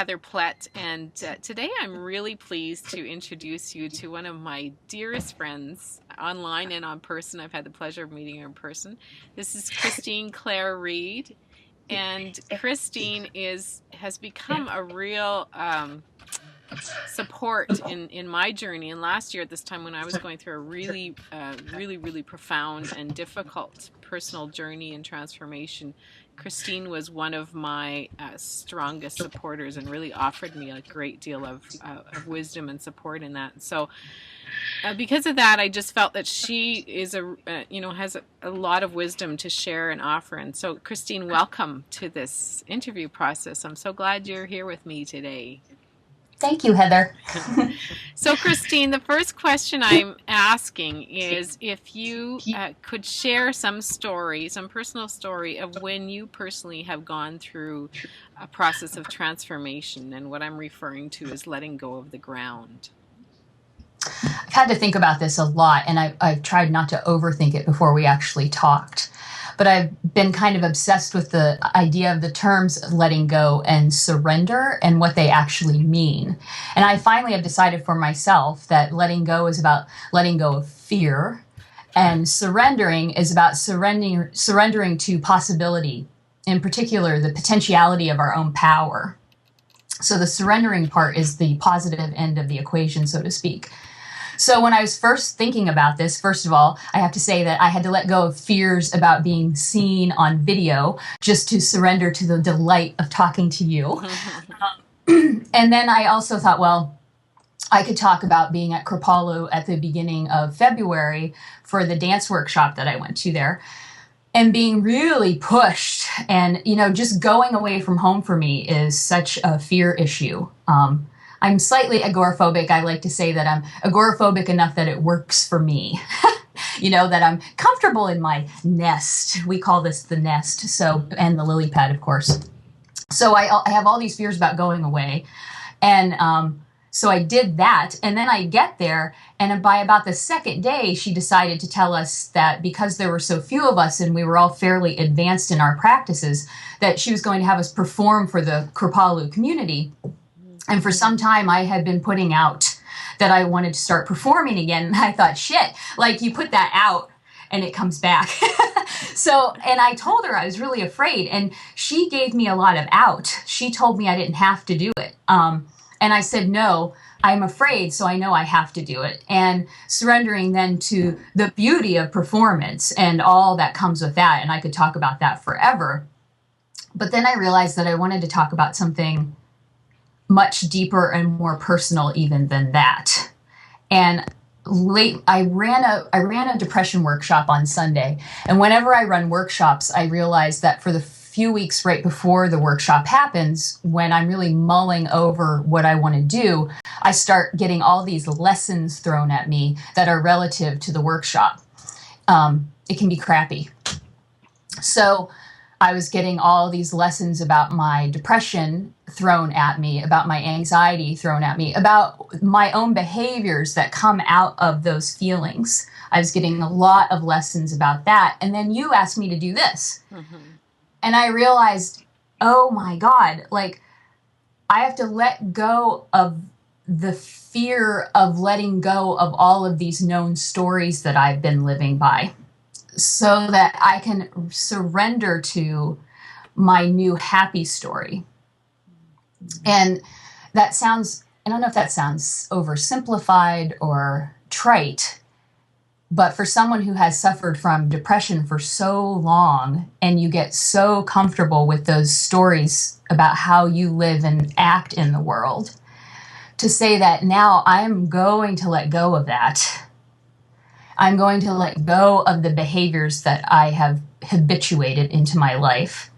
Heather Plett, and today I'm really pleased to introduce you to one of my dearest friends online and on person. I've had the pleasure of meeting her in person. This is Christine Claire Reid, and Christine has become a real support in my journey. And last year at this time, when I was going through a really profound and difficult personal journey and transformation, Christine was one of my strongest supporters and really offered me a great deal of wisdom and support in that. So because of that, I just felt that she is has a lot of wisdom to share and offer. And so, Christine, welcome to this interview process. I'm so glad you're here with me today. Thank you, Heather. So, Christine, the first question I'm asking is if you could share some personal story of when you personally have gone through a process of transformation, and what I'm referring to is letting go of the ground. I've had to think about this a lot, and I've tried not to overthink it before we actually talked. But I've been kind of obsessed with the idea of the terms letting go and surrender and what they actually mean. And I finally have decided for myself that letting go is about letting go of fear, and surrendering is about surrendering to possibility, in particular, the potentiality of our own power. So the surrendering part is the positive end of the equation, so to speak. So when I was first thinking about this, first of all, I have to say that I had to let go of fears about being seen on video just to surrender to the delight of talking to you. And then I also thought, well, I could talk about being at Kripalu at the beginning of February for the dance workshop that I went to there, and being really pushed. And, just going away from home for me is such a fear issue. I'm slightly agoraphobic. I like to say that I'm agoraphobic enough that it works for me. That I'm comfortable in my nest. We call this the nest. So, and the lily pad, of course. So I have all these fears about going away. And so I did that. And then I get there. And by about the second day, she decided to tell us that because there were so few of us and we were all fairly advanced in our practices, that she was going to have us perform for the Kripalu community. And for some time, I had been putting out that I wanted to start performing again. And I thought, shit, like you put that out and it comes back. And I told her I was really afraid. And she gave me a lot of out. She told me I didn't have to do it. And I said, no, I'm afraid, so I know I have to do it. And surrendering then to the beauty of performance and all that comes with that. And I could talk about that forever. But then I realized that I wanted to talk about something much deeper and more personal even than that. And I ran a depression workshop on Sunday. And whenever I run workshops, I realize that for the few weeks right before the workshop happens, when I'm really mulling over what I want to do, I start getting all these lessons thrown at me that are relative to the workshop. It can be crappy. So I was getting all these lessons about my depression thrown at me, about my anxiety thrown at me, about my own behaviors that come out of those feelings. I was getting a lot of lessons about that. And then you asked me to do this. Mm-hmm. And I realized, oh my God, like I have to let go of the fear of letting go of all of these known stories that I've been living by, so that I can surrender to my new happy story. And that sounds, I don't know if that sounds oversimplified or trite, but for someone who has suffered from depression for so long, and you get so comfortable with those stories about how you live and act in the world, to say that now I'm going to let go of that. I'm going to let go of the behaviors that I have habituated into my life.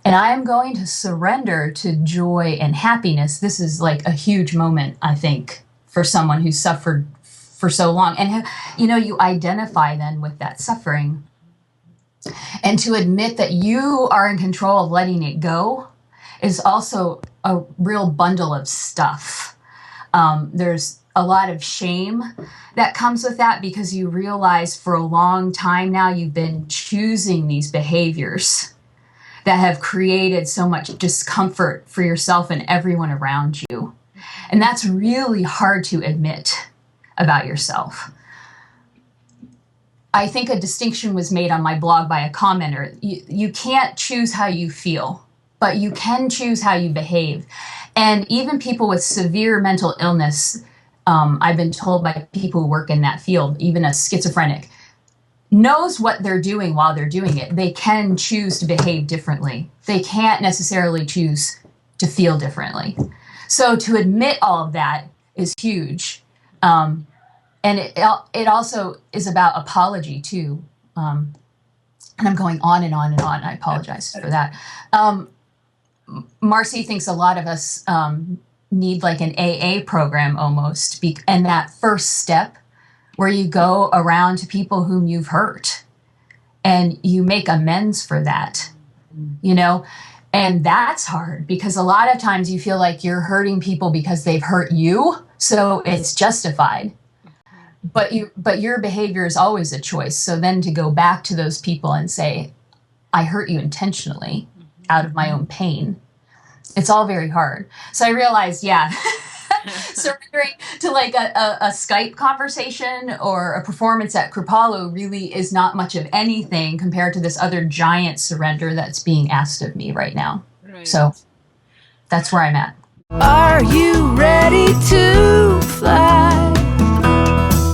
And I'm going to surrender to joy and happiness. This is like a huge moment, I think, for someone who's suffered for so long. And, you identify then with that suffering. And to admit that you are in control of letting it go is also a real bundle of stuff. There's a lot of shame that comes with that, because you realize for a long time now you've been choosing these behaviors that have created so much discomfort for yourself and everyone around you. And that's really hard to admit about yourself. I think a distinction was made on my blog by a commenter. You can't choose how you feel, but you can choose how you behave. And even people with severe mental illness, I've been told by people who work in that field, even a schizophrenic, knows what they're doing while they're doing it. They can choose to behave differently. They can't necessarily choose to feel differently. So to admit all of that is huge. And it also is about apology too. And I'm going on and on and on. I apologize for that. Marcy thinks a lot of us need like an AA program almost. And that first step where you go around to people whom you've hurt and you make amends for that, you know? And that's hard because a lot of times you feel like you're hurting people because they've hurt you. So it's justified. But your behavior is always a choice. So then to go back to those people and say, I hurt you intentionally out of my own pain, it's all very hard. So I realized, surrendering to like a Skype conversation or a performance at Kripalu really is not much of anything compared to this other giant surrender that's being asked of me right now. Right. So that's where I'm at. Are you ready to fly?